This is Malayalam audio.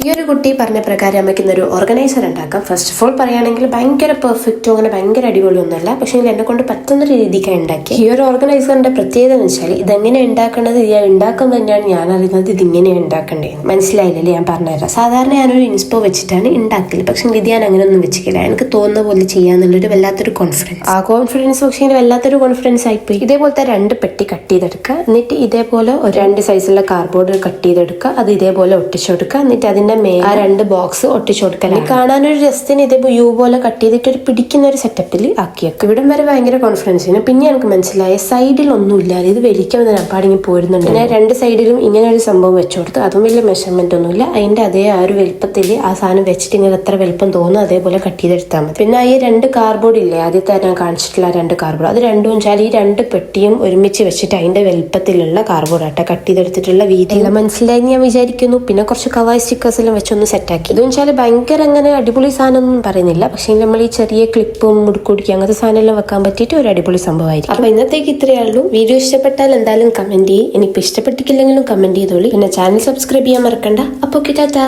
ഈ ഒരു കുട്ടി പറഞ്ഞ പ്രകാരം നമുക്ക് ഇന്നൊരു ഓർഗനൈസർ ഉണ്ടാക്കാം. ഫസ്റ്റ് ഓഫ് ഓൾ പറയുകയാണെങ്കിൽ ഭയങ്കര പെർഫെക്റ്റോ അങ്ങനെ ഭയങ്കര അടിപൊളിയൊന്നുമല്ല, പക്ഷേ എന്നെ കൊണ്ട് പറ്റുന്ന രീതിക്കാണ് ഉണ്ടാക്കി. ഈ ഒരു ഓർഗനൈസറിന്റെ പ്രത്യേകത എന്ന് വെച്ചാൽ ഇതെങ്ങനെ ഉണ്ടാക്കേണ്ടത്, ഇത് ഉണ്ടാക്കുന്നത് തന്നെയാണ് ഞാൻ അറിയുന്നത് ഇതിങ്ങനെയാണ് ഉണ്ടാക്കേണ്ടത്. മനസ്സിലായില്ലേ? ഞാൻ പറഞ്ഞുതരാം. സാധാരണ ഞാനൊരു ഇൻസ്പോ വെച്ചിട്ടാണ് ഉണ്ടാക്കല്, പക്ഷെ ഇത് ഞാൻ അങ്ങനെ ഒന്നും വെച്ചിട്ടില്ല. എനിക്ക് തോന്നുന്ന പോലെ ചെയ്യാന്നുള്ളൊരു വല്ലാത്തൊരു കോൺഫിഡൻസ്. ആ കോൺഫിഡൻസ് പക്ഷേ വല്ലാത്തൊരു കോൺഫിഡൻസ് ആയിപ്പോയി. ഇതേപോലത്തെ 2 പെട്ടി കട്ട് ചെയ്തെടുക്കുക. എന്നിട്ട് ഇതേപോലെ ഒരു 2 സൈസുള്ള കാർഡ്ബോർഡ് കട്ട് ചെയ്തെടുക്കുക. അത് ഇതേപോലെ ഒട്ടിച്ചെടുക്കുക. എന്നിട്ട് അതിന്റെ ആ 2 ബോക്സ് ഒട്ടിച്ചു കൊടുക്കലാണ്. കാണാനൊരു രസത്തിന് ഇതേപോലെ യു പോലെ കട്ട് ചെയ്തിട്ട് ഒരു പിടിക്കുന്ന ഒരു സെറ്റപ്പിൽ ആക്കിയേക്കും. ഇവിടം വരെ ഭയങ്കര കോൺഫിഡൻസ്. പിന്നെ എനിക്ക് മനസ്സിലായ സൈഡിൽ ഒന്നുമില്ല, ഇത് വലിക്കുമ്പോൾ അപ്പാടിങ്ങി പോരുന്നുണ്ട്. ഞാൻ 2 സൈഡിലും ഇങ്ങനെ ഒരു സംഭവം വെച്ചു കൊടുത്തു. അതും വലിയ മെഷർമെന്റ് ഒന്നുമില്ല. അതിന്റെ അതേ ആ ഒരു വലുപ്പത്തിൽ ആ സാധനം വെച്ചിട്ട് ഇങ്ങനെ എത്ര വലുപ്പം തോന്നുന്നു അതേപോലെ കട്ട് ചെയ്തെടുത്താൽ മതി. പിന്നെ ഈ 2 കാർഡ്ബോർഡ് ഇല്ലേ, ആദ്യത്തെ ഞാൻ കാണിച്ചിട്ടുള്ള 2 കാർഡ്ബോർഡ്, അത് രണ്ടും വെച്ചാൽ ഈ 2 പെട്ടിയും ഒരുമിച്ച് വെച്ചിട്ട് അതിന്റെ വലുപ്പത്തിലുള്ള കാർഡ്ബോർഡ് ആട്ടെ കട്ട് ചെയ്തെടുത്തിട്ടുള്ള വീതി മനസ്സിലായി ഞാൻ വിചാരിക്കുന്നു. പിന്നെ കുറച്ച് കവായ് സ്റ്റിക്കേഴ്സ് എല്ലാം വെച്ചൊന്ന് സെറ്റാക്കി. ഇതെന്ന് വെച്ചാൽ ഭയങ്കര അങ്ങനെ അടിപൊളി സാധനം ഒന്നും പറയുന്നില്ല, പക്ഷെ നമ്മൾ ഈ ചെറിയ ക്ലിപ്പും മുടുക്കുടിക്കും അങ്ങനത്തെ സാധനം എല്ലാം വെക്കാൻ പറ്റിയിട്ട് ഒരു അടിപൊളി സംഭവമായിരിക്കും. അപ്പൊ ഇന്നത്തേക്ക് ഇത്രയേ ഉള്ളൂ. വീഡിയോ ഇഷ്ടപ്പെട്ടാൽ എന്തായാലും കമന്റ് ചെയ്യും. ഇനിയിപ്പോൾ ഇഷ്ടപ്പെട്ടിട്ടില്ലെങ്കിലും കമന്റ് ചെയ്തോളി. പിന്നെ ചാനൽ സബ്സ്ക്രൈബ് ചെയ്യാൻ മറക്കണ്ട. അപ്പോൾ ടാറ്റാ.